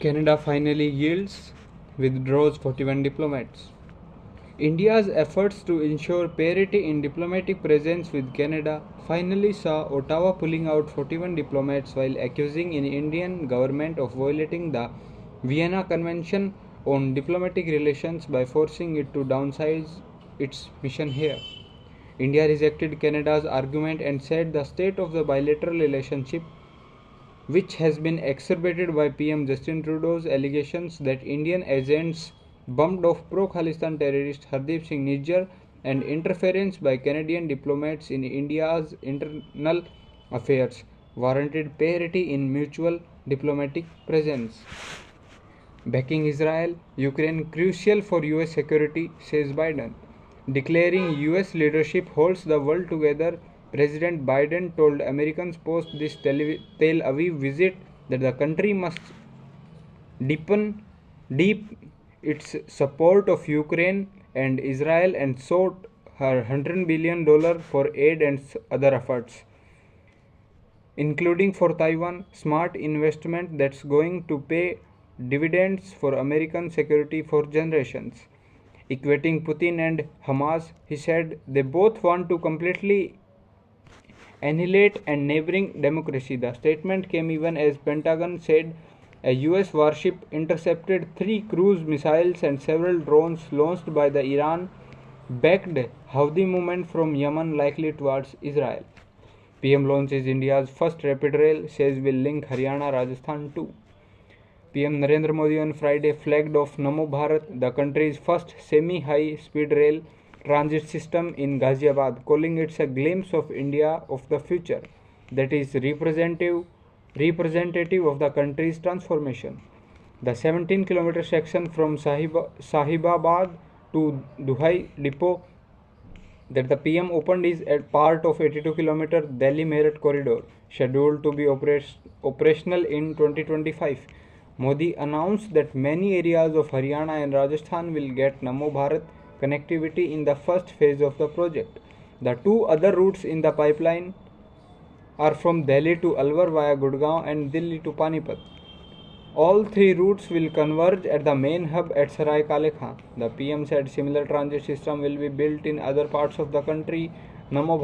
Canada finally yields, withdraws 41 diplomats. India's efforts to ensure parity in diplomatic presence with Canada finally saw Ottawa pulling out 41 diplomats while accusing the Indian government of violating the Vienna Convention on Diplomatic Relations by forcing it to downsize its mission here. India rejected Canada's argument and said the state of the bilateral relationship, which has been exacerbated by PM Justin Trudeau's allegations that Indian agents bumped off pro-Khalistan terrorist Hardeep Singh Nijjar and interference by Canadian diplomats in India's internal affairs, warranted parity in mutual diplomatic presence. Backing Israel, Ukraine crucial for US security, says Biden. Declaring US leadership holds the world together, President Biden told Americans post this Tel Aviv visit that the country must deepen its support of Ukraine and Israel and sought her $100 billion for aid and other efforts, including for Taiwan, smart investment that's going to pay dividends for American security for generations. Equating Putin and Hamas, he said they both want to completely annihilate a neighboring democracy. The statement came even as Pentagon said a US warship intercepted 3 cruise missiles and several drones launched by the Iran-backed Houthi movement from Yemen, likely towards Israel. PM launches India's first rapid rail, says will link Haryana, Rajasthan too. PM Narendra Modi on Friday flagged off Namo Bharat, the country's first semi-high speed rail transit system in Ghaziabad, calling it a glimpse of India of the future that is representative of the country's transformation. The 17-kilometer section from Sahibabad to Duhai depot that the PM opened is a part of 82-kilometer Delhi-Meerut corridor, scheduled to be operational in 2025. Modi announced that many areas of Haryana and Rajasthan will get Namo Bharat connectivity in the first phase of the project. The 2 other routes in the pipeline are from Delhi to Alwar via Gurgaon and Delhi to Panipat. All 3 routes will converge at the main hub at Sarai Kale Khan. The PM said similar transit system will be built in other parts of the country. Namo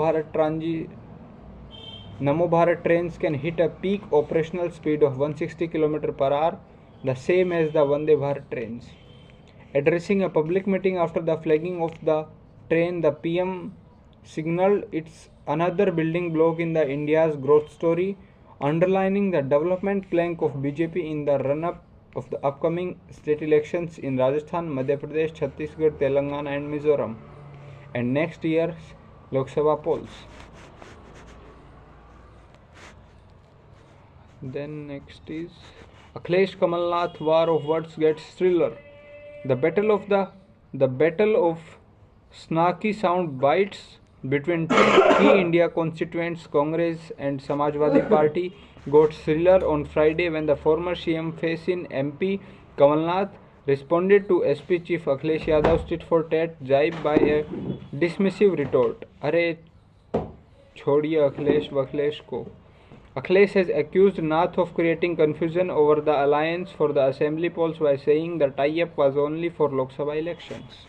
Bharat trains can hit a peak operational speed of 160 km per hour, the same as the Vande Bharat trains. Addressing a public meeting after the flagging of the train, the PM signaled it's another building block in the India's growth story, underlining the development plank of BJP in the run-up of the upcoming state elections in Rajasthan, Madhya Pradesh, Chhattisgarh, Telangana and Mizoram, and next year's Lok Sabha polls. Then next is Akhilesh Kamalnath war of words gets thriller. The battle of snarky sound bites between key India constituents Congress and Samajwadi Party got thriller on Friday when the former CM face-in MP Kamalnath responded to SP Chief Akhilesh Yadav's tit-for-tat jibe by a dismissive retort. Arey chhodiye Akhilesh ko. Akhilesh has accused Nath of creating confusion over the alliance for the assembly polls by saying the tie-up was only for Lok Sabha elections.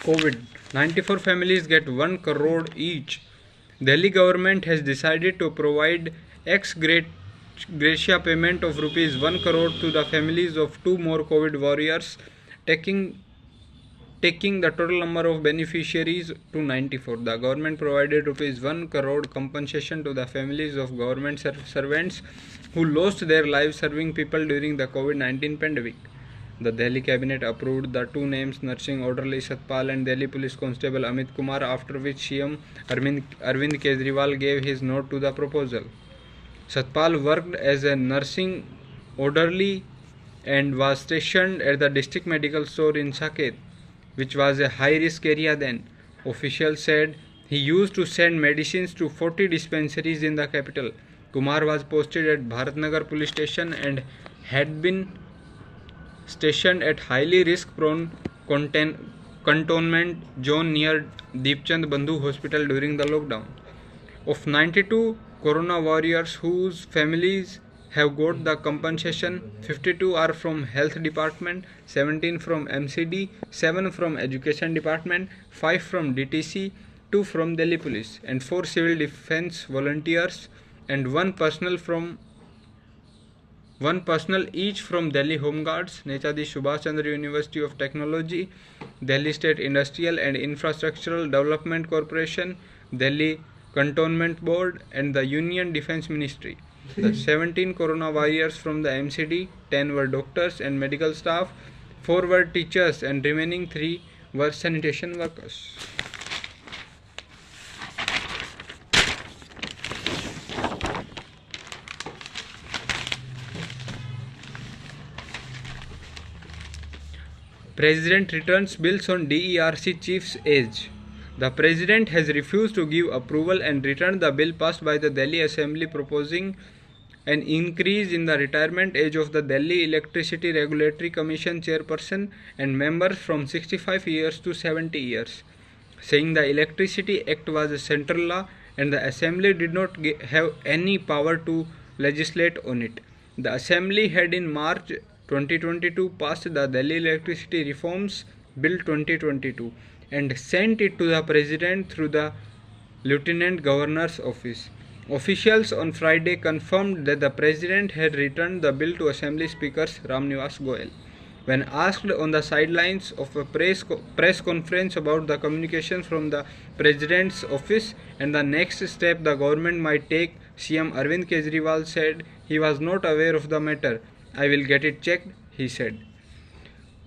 COVID. 94 families get 1 crore each. Delhi government has decided to provide ex-gratia payment of rupees 1 crore to the families of 2 more COVID warriors, taking the total number of beneficiaries to 94. The government provided rupees 1 crore compensation to the families of government servants who lost their lives serving people during the COVID-19 pandemic. The Delhi cabinet approved the 2 names nursing orderly Satpal and Delhi police constable Amit Kumar, after which CM Arvind Kejriwal gave his note to the proposal. Satpal worked as a nursing orderly and was stationed at the district medical store in Saket, which was a high-risk area then. Officials said he used to send medicines to 40 dispensaries in the capital. Kumar was posted at Bharatnagar police station and had been stationed at highly risk-prone cantonment zone near Deepchand Bandhu Hospital during the lockdown. Of 92 corona warriors whose families have got the compensation, 52 are from Health Department, 17 from MCD, 7 from Education Department, 5 from DTC, 2 from Delhi Police, and 4 civil defense volunteers, and one personal each from Delhi Home Guards, Netaji Subhash Chandra University of Technology, Delhi State Industrial and Infrastructural Development Corporation, Delhi Cantonment Board, and the Union Defence Ministry. The 17 corona warriors from the MCD, 10 were doctors and medical staff, 4 were teachers, and remaining 3 were sanitation workers. President returns bills on DERC chief's age. The President has refused to give approval and returned the bill passed by the Delhi Assembly proposing an increase in the retirement age of the Delhi Electricity Regulatory Commission chairperson and members from 65 years to 70 years, saying the Electricity Act was a central law and the Assembly did not have any power to legislate on it. The Assembly had in March 2022 passed the Delhi Electricity Reforms Bill 2022 and sent it to the President through the Lieutenant Governor's Office. Officials on Friday confirmed that the President had returned the bill to Assembly Speaker Ram Nivas Goyal. When asked on the sidelines of a press conference about the communications from the President's office and the next step the government might take, CM Arvind Kejriwal said he was not aware of the matter. I will get it checked, he said.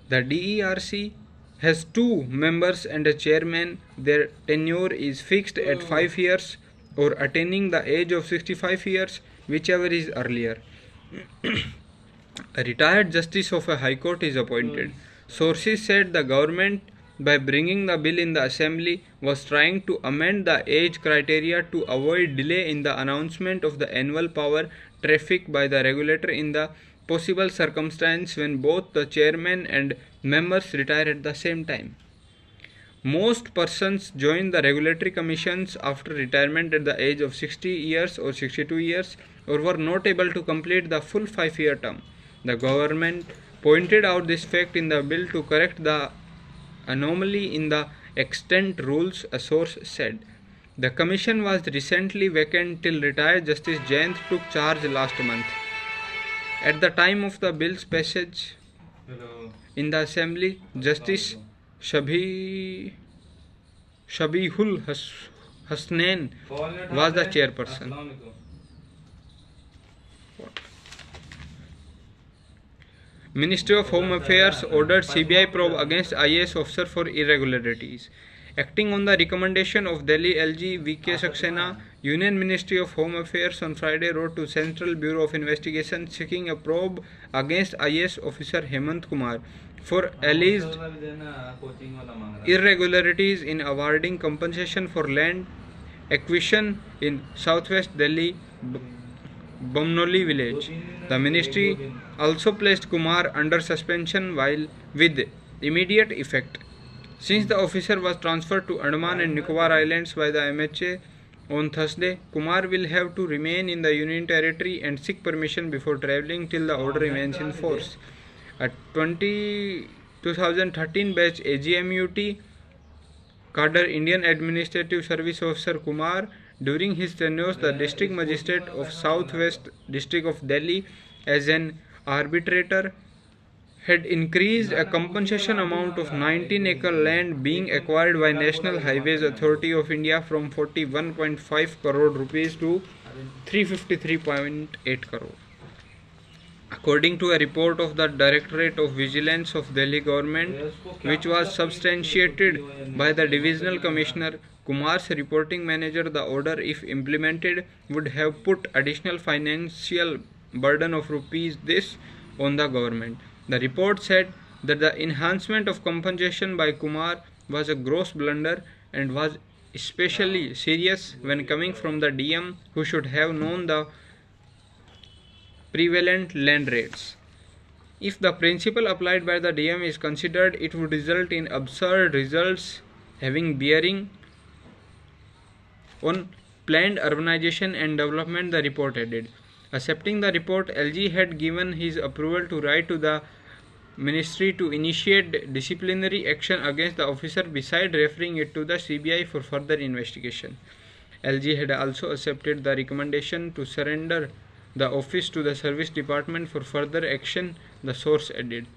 The DERC has 2 members and a chairman. Their tenure is fixed at 5 years or attaining the age of 65 years, whichever is earlier. A retired justice of a high court is appointed. Sources said the government, by bringing the bill in the Assembly, was trying to amend the age criteria to avoid delay in the announcement of the annual power traffic by the regulator in the possible circumstance when both the chairman and members retire at the same time. Most persons join the regulatory commissions after retirement at the age of 60 years or 62 years or were not able to complete the full 5-year term. The government pointed out this fact in the bill to correct the anomaly in the extant rules, a source said. The commission was recently vacant till retired Justice Jayanth took charge last month. At the time of the bill's passage in the Assembly, Justice Shabihul Hasnain was the chairperson. Ministry of Home Affairs ordered CBI probe against IAS officer for irregularities. Acting on the recommendation of Delhi LG V.K. Saxena, Union Ministry of Home Affairs on Friday wrote to Central Bureau of Investigation seeking a probe against IAS officer Hemant Kumar for alleged irregularities in awarding compensation for land acquisition in southwest Delhi Bamnoli village. The ministry also placed Kumar under suspension with immediate effect. Since the officer was transferred to Andaman and Nicobar Islands by the MHA on Thursday, Kumar will have to remain in the Union Territory and seek permission before travelling till the order remains in force. A 2013 batch AGMUT cadre Indian Administrative Service Officer Kumar, during his tenure the District Magistrate of South West District of Delhi as an arbitrator, had increased a compensation amount of 19-acre land being acquired by National Highways Authority of India from 41.5 crore rupees to 353.8 crore. According to a report of the Directorate of Vigilance of Delhi government, which was substantiated by the Divisional Commissioner, Kumar's reporting manager, the order, if implemented, would have put additional financial burden of rupees this on the government. The report said that the enhancement of compensation by Kumar was a gross blunder and was especially serious when coming from the DM, who should have known the prevalent land rates. If the principle applied by the DM is considered, it would result in absurd results having bearing on planned urbanization and development, the report added. Accepting the report, LG had given his approval to write to the ministry to initiate disciplinary action against the officer beside referring it to the CBI for further investigation. LG had also accepted the recommendation to surrender the office to the service department for further action, the source added.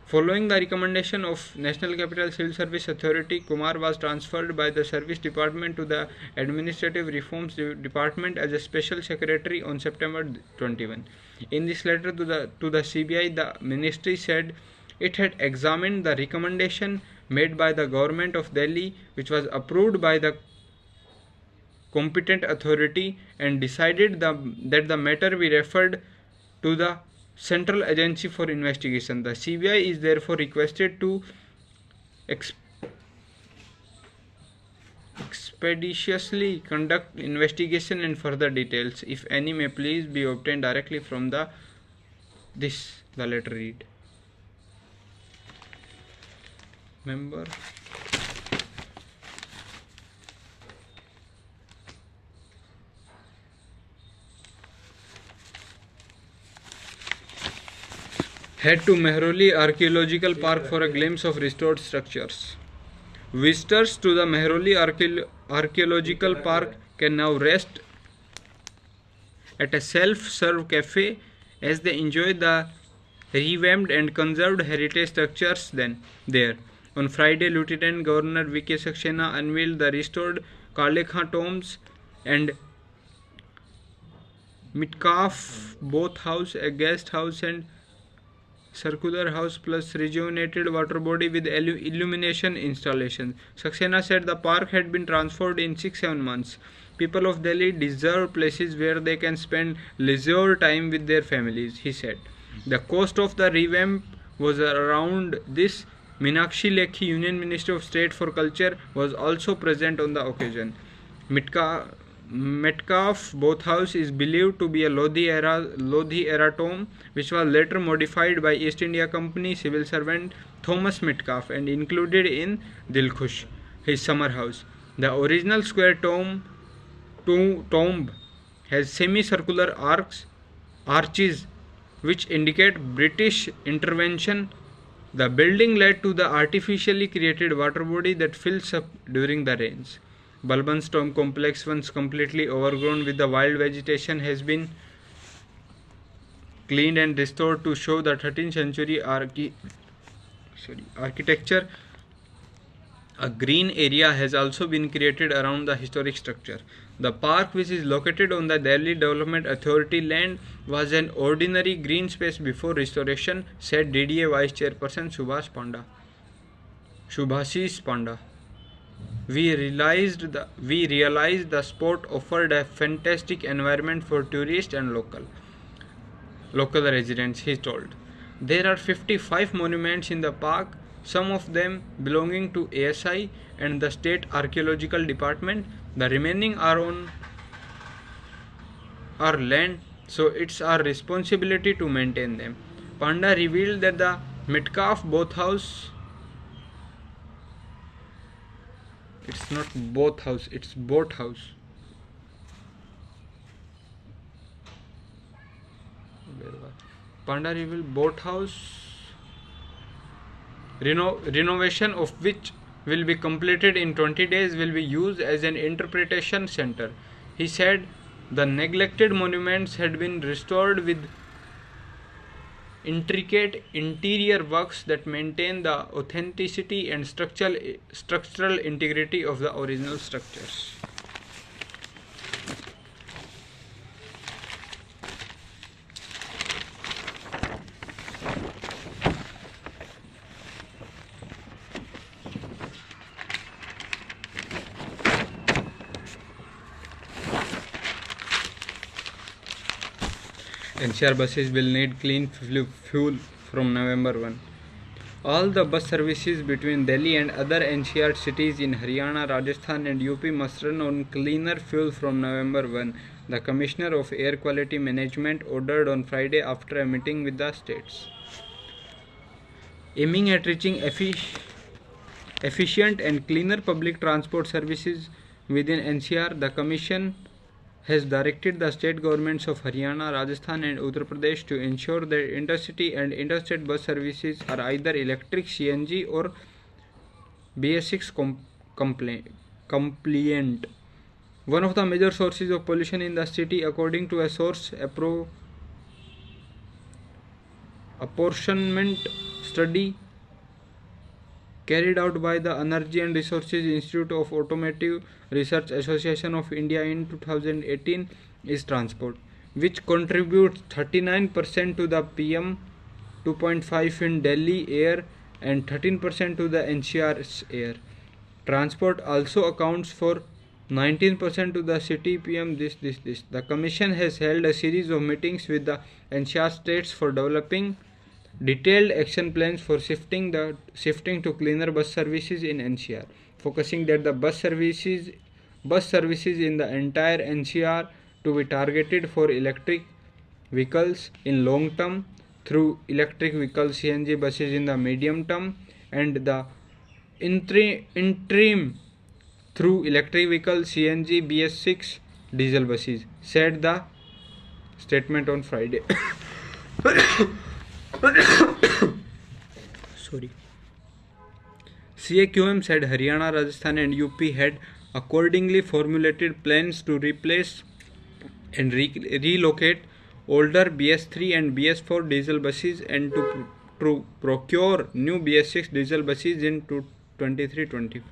Following the recommendation of National Capital Civil Service Authority, Kumar was transferred by the Service Department to the Administrative Reforms Department as a Special Secretary on September 21. In this letter to the CBI, the ministry said it had examined the recommendation made by the Government of Delhi, which was approved by the competent authority, and decided that the matter be referred to the Central Agency for Investigation. The CBI is therefore requested to expeditiously conduct investigation, and further details, if any, may please be obtained directly from the letter read. Member head to Mehrauli Archaeological Park for a glimpse of restored structures. Visitors to the Mehrauli Archaeological Park can now rest at a self-serve cafe as they enjoy the revamped and conserved heritage structures there. On Friday, Lieutenant Governor V.K. Saxena unveiled the restored Kale Khan tombs and Metcalfe Boat House, a guest house and circular house plus rejuvenated water body with illumination installation. Saxena said the park had been transformed in 6-7 months. People of Delhi deserve places where they can spend leisure time with their families, he said. The cost of the revamp was around this. Meenakshi Lekhi, Union Minister of State for Culture, was also present on the occasion. Metcalfe Boat House is believed to be a Lodhi era tomb, which was later modified by East India Company civil servant Thomas Metcalfe and included in Dilkhush, his summer house. The original square tomb has semicircular arches which indicate British intervention. The building led to the artificially created water body that fills up during the rains. Balban's tomb complex, once completely overgrown with the wild vegetation, has been cleaned and restored to show the 13th century architecture. A green area has also been created around the historic structure. The park, which is located on the Delhi Development Authority land, was an ordinary green space before restoration, said DDA Vice Chairperson Subhashish Panda. We realized the spot offered a fantastic environment for tourists and local residents, he told. There are 55 monuments in the park, some of them belonging to ASI and the State Archaeological Department. The remaining are on our land, so it's our responsibility to maintain them. Panda revealed that the Metcalfe Boat House, it's not boat house, it's boat house. Panda revealed boat house renovation of which will be completed in 20 days will be used as an interpretation center. He said the neglected monuments had been restored with intricate interior works that maintain the authenticity and structural integrity of the original structures. NCR buses will need clean fuel from November 1. All the bus services between Delhi and other NCR cities in Haryana, Rajasthan and UP must run on cleaner fuel from November 1, the Commissioner of Air Quality Management ordered on Friday after a meeting with the states. Aiming at reaching efficient and cleaner public transport services within NCR, the Commission has directed the state governments of Haryana, Rajasthan, and Uttar Pradesh to ensure that intercity and interstate bus services are either electric, CNG, or BS6 compliant. One of the major sources of pollution in the city, according to a source apportionment study carried out by the Energy and Resources Institute of Automotive Research Association of India in 2018, is transport, which contributes 39% to the PM 2.5 in Delhi air and 13% to the NCR's air. Transport also accounts for 19% to the city PM this. The Commission has held a series of meetings with the NCR states for developing detailed action plans for shifting to cleaner bus services in NCR, focusing that the bus services in the entire NCR to be targeted for electric vehicles in long term, through electric vehicle CNG buses in the medium term, and the interim through electric vehicle CNG BS6 diesel buses, said the statement on Friday. Sorry. CAQM said Haryana, Rajasthan, and UP had accordingly formulated plans to replace and relocate older BS3 and BS4 diesel buses and to procure new BS6 diesel buses in 23-24.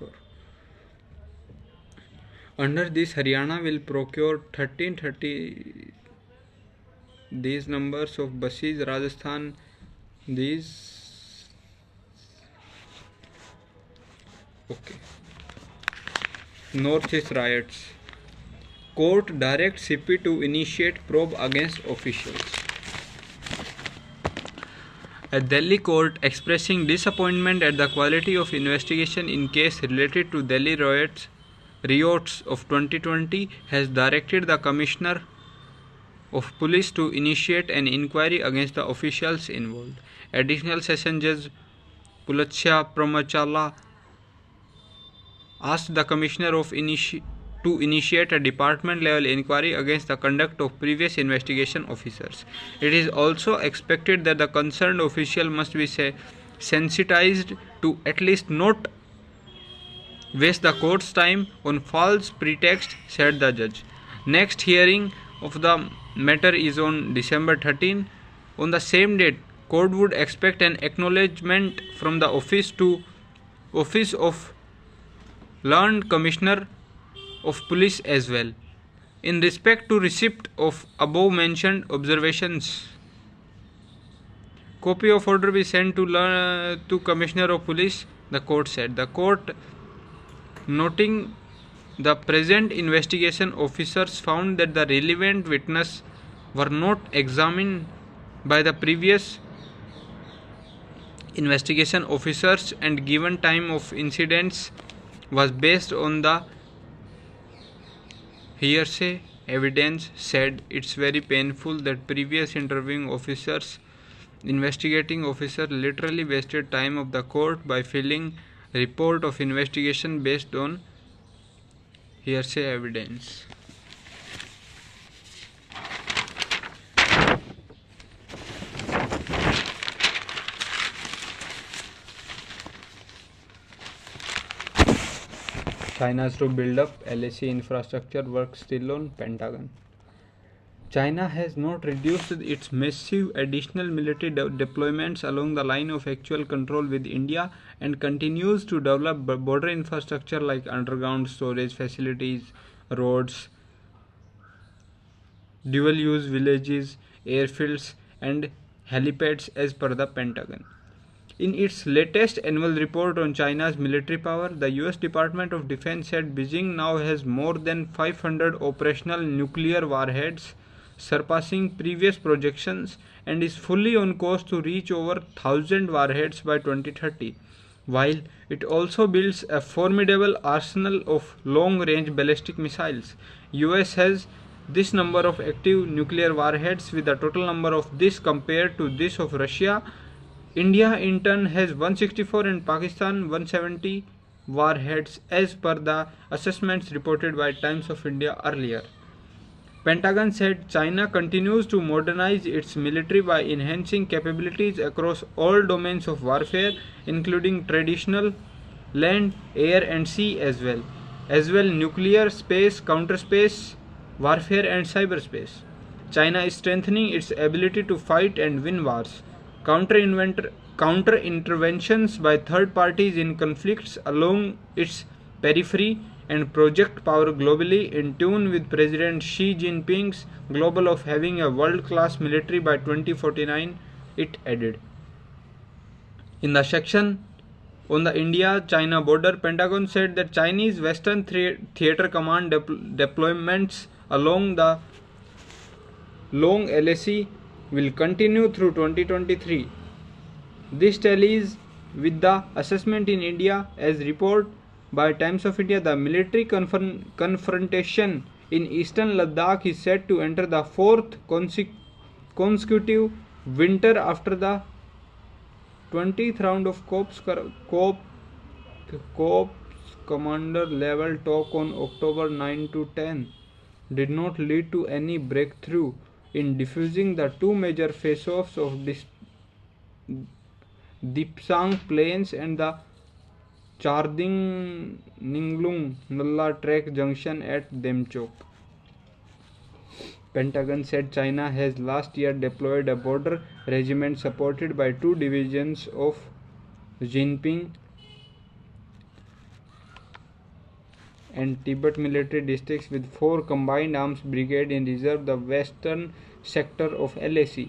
Under this, Haryana will procure 1330 these numbers of buses, Rajasthan these. Okay. Northeast riots. Court directs CP to initiate probe against officials. A Delhi court expressing disappointment at the quality of investigation in case related to Delhi riots of 2020 has directed the Commissioner of Police to initiate an inquiry against the officials involved. Additional Session Judge Pulatsya Pramachala asked the Commissioner to initiate a department-level inquiry against the conduct of previous investigation officers. It is also expected that the concerned official must be sensitized to at least not waste the court's time on false pretext, said the judge. Next hearing of the matter is on December 13. On the same date, court would expect an acknowledgement from the Office of Learned Commissioner of Police as well. In respect to receipt of above mentioned observations, copy of order be sent to Commissioner of Police, the court said. The court, noting the present investigation officers found that the relevant witnesses were not examined by the previous investigation officers and given time of incidents was based on the hearsay evidence, said it's very painful that previous investigating officer literally wasted time of the court by filling report of investigation based on hearsay evidence. China's to build up LAC infrastructure work still on Pentagon. China has not reduced its massive additional military deployments along the line of actual control with India and continues to develop border infrastructure like underground storage facilities, roads, dual-use villages, airfields, and helipads as per the Pentagon. In its latest annual report on China's military power, the US Department of Defense said Beijing now has more than 500 operational nuclear warheads, surpassing previous projections, and is fully on course to reach over 1,000 warheads by 2030, while it also builds a formidable arsenal of long-range ballistic missiles. US has this number of active nuclear warheads, with the total number of this compared to this of Russia India in turn has 164 and Pakistan 170 warheads as per the assessments reported by Times of India earlier. Pentagon said China continues to modernize its military by enhancing capabilities across all domains of warfare, including traditional land, air and sea as well nuclear, space, counterspace, warfare and cyberspace. China is strengthening its ability to fight and win wars. Counter interventions by third parties in conflicts along its periphery and project power globally in tune with President Xi Jinping's global of having a world-class military by 2049, it added. In the section on the India-China border, Pentagon said that Chinese Western Theater Command deployments along the long LAC will continue through 2023. This tallies with the assessment in India as reported by Times of India. The military confrontation in eastern Ladakh is set to enter the fourth consecutive winter after the 20th round of Corps commander level talk on October 9 to 10 did not lead to any breakthrough in diffusing the two major face-offs of Dipsang Plains and the Charding Ninglung Nalla Trek Junction at Demchok. Pentagon said China has last year deployed a border regiment supported by two divisions of Jinping and Tibet military districts with 4 combined arms brigades in reserve the western sector of LAC.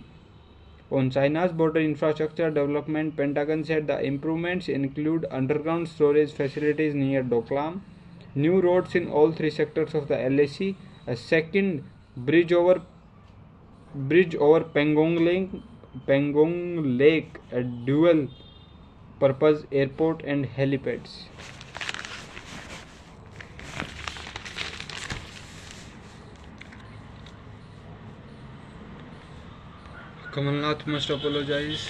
On China's border infrastructure development, Pentagon said the improvements include underground storage facilities near Doklam, new roads in all 3 sectors of the LAC, a second bridge over Pangong Lake, a dual-purpose airport and helipads. Kamalnath must apologize.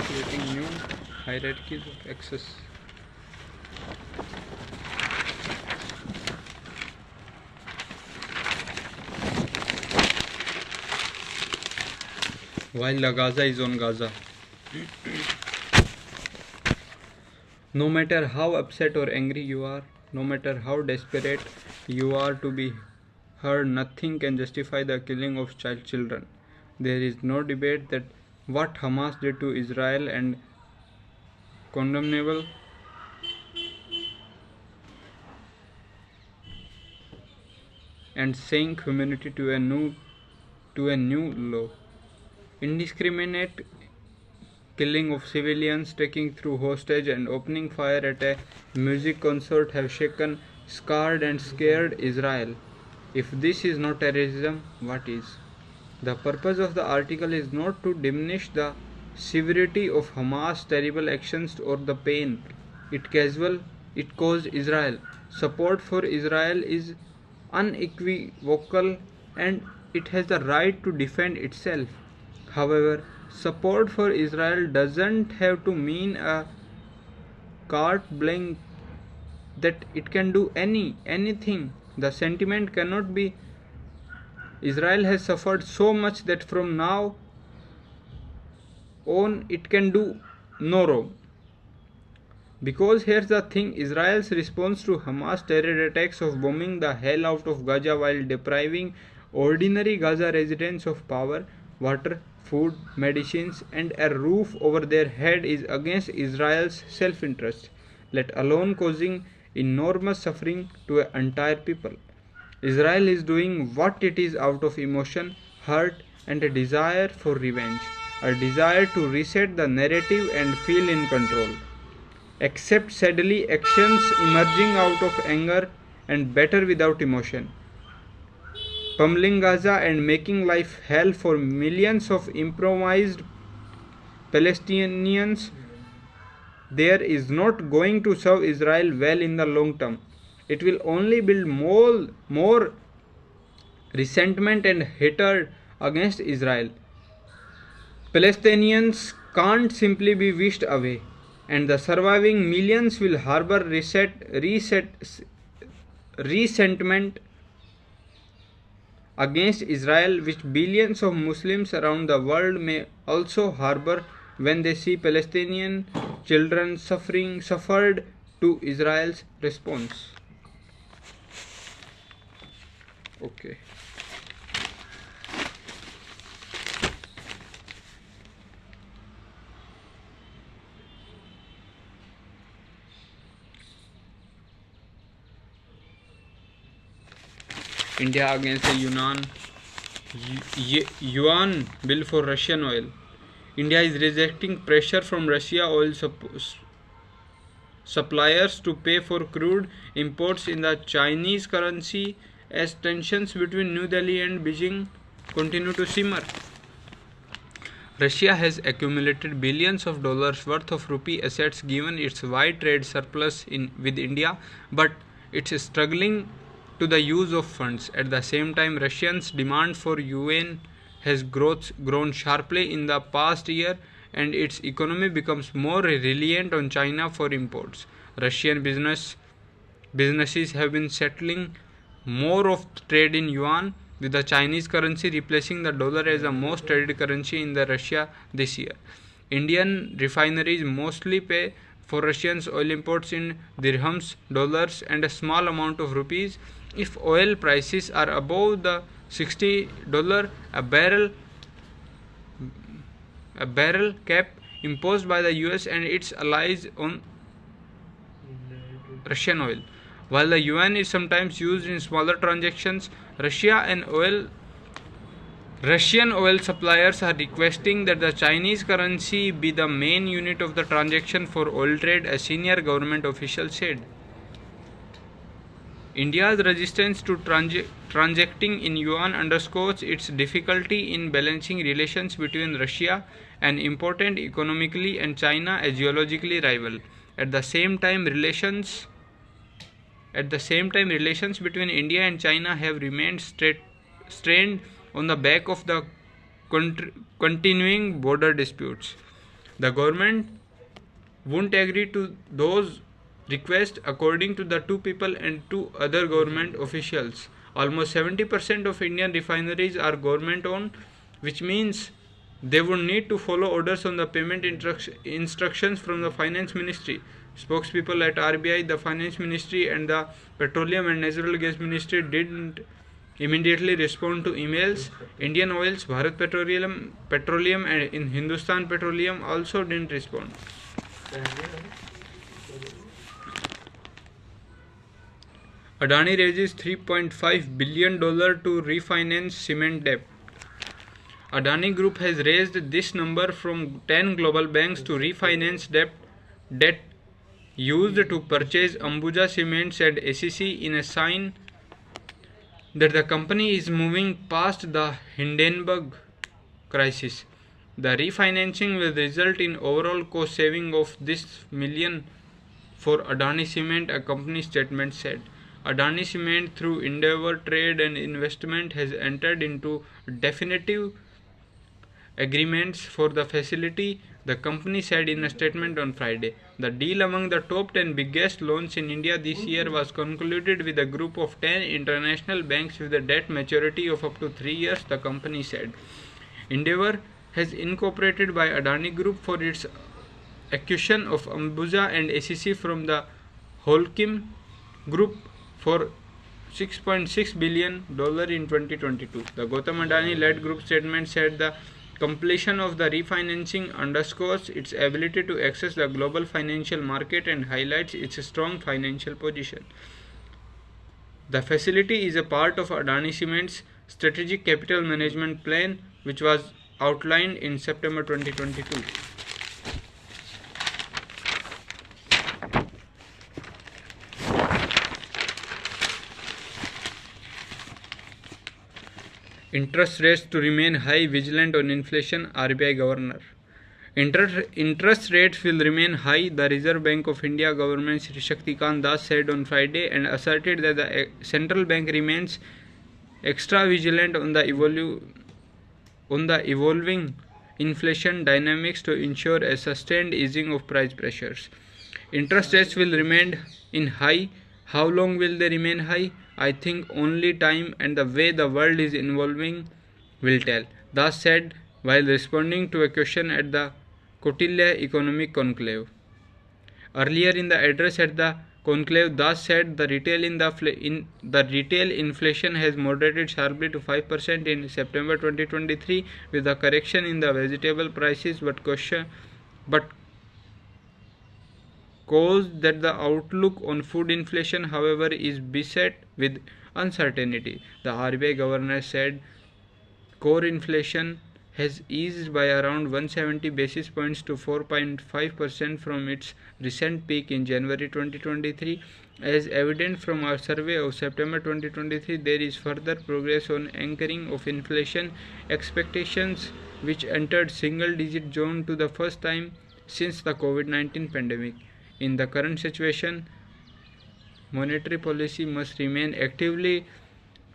Creating new hierarchies of access. While the Gaza is on Gaza. No matter how upset or angry you are, no matter how desperate you are to be heard, nothing can justify the killing of children. There is no debate that what Hamas did to Israel and condemnable and sank humanity to a new low. Indiscriminate killing of civilians, taking through hostage and opening fire at a music concert have shaken, scarred and scared Israel. If this is not terrorism, what is? The purpose of the article is not to diminish the severity of Hamas' terrible actions or the pain it caused Israel. Support for Israel is unequivocal and it has the right to defend itself. However, support for Israel doesn't have to mean a carte blanche that it can do anything. The sentiment cannot be Israel has suffered so much that from now on it can do no wrong. Because here's the thing, Israel's response to Hamas terror attacks of bombing the hell out of Gaza while depriving ordinary Gaza residents of power, water, food, medicines and a roof over their head is against Israel's self-interest, let alone causing enormous suffering to an entire people. Israel is doing what it is out of emotion, hurt and a desire for revenge, a desire to reset the narrative and feel in control. Except sadly actions emerging out of anger and better without emotion. pummeling Gaza and making life hell for millions of improvised Palestinians there is not going to serve Israel well in the long term. It will only build more resentment and hatred against Israel. Palestinians can't simply be wished away, and the surviving millions will harbor resentment against Israel, which billions of Muslims around the world may also harbor when they see Palestinian children suffered to Israel's response. Okay. India against the yuan bill for Russian oil. India is rejecting pressure from Russia oil suppliers to pay for crude imports in the Chinese currency as tensions between New Delhi and Beijing continue to simmer. Russia has accumulated billions of dollars worth of rupee assets given its wide trade surplus with India, but it's struggling to the use of funds. At the same time, Russians' demand for yuan has grown sharply in the past year, and its economy becomes more reliant on China for imports. Russian businesses have been settling more of trade in yuan, with the Chinese currency replacing the dollar as the most traded currency in the Russia this year. Indian refineries mostly pay for Russians' oil imports in dirhams, dollars, and a small amount of rupees. If oil prices are above the $60 a barrel cap imposed by the US and its allies on Russian oil. While the yuan is sometimes used in smaller transactions, Russian oil suppliers are requesting that the Chinese currency be the main unit of the transaction for oil trade, a senior government official said. India's resistance to transacting in yuan underscores its difficulty in balancing relations between Russia, an important economically, and China, a geologically rival. At the same time, relations between India and China have remained strained on the back of the continuing border disputes. The government won't agree to those requests, according to the two people and two other government officials. Almost 70% of Indian refineries are government owned, which means they would need to follow orders on the payment instructions from the finance ministry. Spokespeople at RBI, the finance ministry, and the petroleum and natural gas ministry didn't immediately respond to emails. Indian Oils, Bharat Petroleum and in Hindustan Petroleum also didn't respond. Adani raises $3.5 billion to refinance cement debt. Adani Group has raised this number from 10 global banks to refinance debt used to purchase Ambuja Cement, said ACC, in a sign that the company is moving past the Hindenburg crisis. The refinancing will result in overall cost saving of this million for Adani Cement, a company statement said. Adani Cement, through Endeavour Trade and Investment, has entered into definitive agreements for the facility, the company said in a statement on Friday. The deal, among the top 10 biggest loans in India this year, was concluded with a group of 10 international banks with a debt maturity of up to 3 years, the company said. Endeavour has incorporated by Adani Group for its acquisition of Ambuja and ACC from the Holcim Group for $6.6 billion in 2022. The Gautam Adani-led group statement said the completion of the refinancing underscores its ability to access the global financial market and highlights its strong financial position. The facility is a part of Adani Cement's strategic capital management plan, which was outlined in September 2022. Interest rates to remain high, vigilant on inflation, RBI Governor. Interest rates will remain high, the Reserve Bank of India Governor Shri Shaktikant Das said on Friday, and asserted that the central bank remains extra vigilant on the evolving inflation dynamics to ensure a sustained easing of price pressures. Interest rates will remain in high. How long will they remain high? I think only time and the way the world is evolving will tell. Das said while responding to a question at the Kautilya Economic Conclave. Earlier in the address at the conclave, Das said the retail inflation has moderated sharply to 5% in September 2023 with a correction in the vegetable prices, but caused that the outlook on food inflation, however, is beset with uncertainty. The RBI governor said core inflation has eased by around 170 basis points to 4.5% from its recent peak in January 2023. As evident from our survey of September 2023, there is further progress on anchoring of inflation expectations, which entered single-digit zone to the first time since the COVID-19 pandemic. In the current situation, monetary policy must remain actively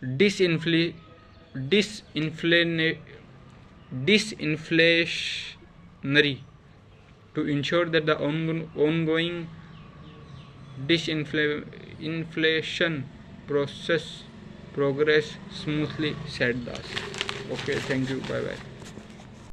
disinflationary to ensure that the ongoing disinflation process progress smoothly, said Das. Okay, thank you, bye bye.